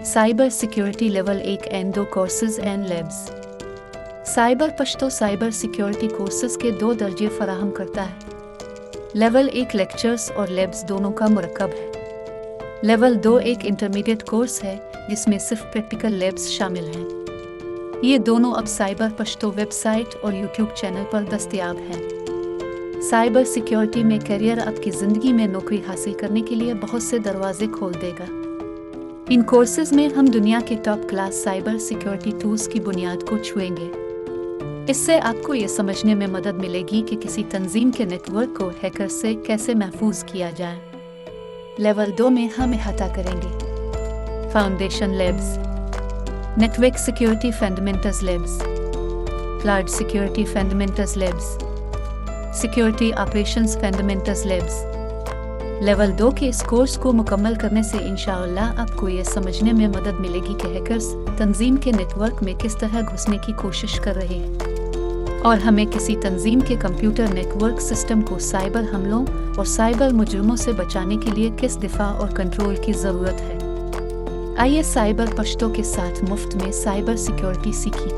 Cyber security level 1 and 2 courses and labs. Cyber Pashto cyber security courses के 2 दर्जे फराहम करता है। लेवल 1 लेक्चर्स और लैब्स दोनों का मुरक्कब है। लेवल 2 एक इंटरमीडिएट कोर्स है जिसमें सिर्फ प्रैक्टिकल लैब्स शामिल हैं। ये दोनों अब साइबर पश्तो वेबसाइट और यूट्यूब चैनल पर दस्तयाब हैं। साइबर सिक्योरिटी में करियर आपकी ज़िंदगी में नौकरी हासिल करने के लिए बहुत से दरवाजे खोल देगा। इन कोर्सेज में हम दुनिया के top class cyber security tools की बुनियाद को छुएंगे। इससे आपको ये समझने में मदद मिलेगी कि किसी तंजीम के नेटवर्क को हैकर से कैसे महफूज किया जाए। लेवल 2 में हम अहाता करेंगे foundation labs, network security fundamentals labs, cloud security fundamentals labs, security operations fundamentals labs. Level 2 के इस कोर्स को मुकम्मल करने से इंशाअल्लाह आपको ये समझने में मदद मिलेगी कि हैकर्स तंजीम के नेटवर्क में किस तरह घुसने की कोशिश कर रहे हैं और हमें किसी तंजीम के कंप्यूटर नेटवर्क सिस्टम को साइबर हमलों और साइबर मुजरिमों से बचाने के लिए किस दिफा और कंट्रोल की ज़रूरत है। आइए साइबर पश्तो के साथ मुफ्त में साइबर सिक्योरिटी सीखी।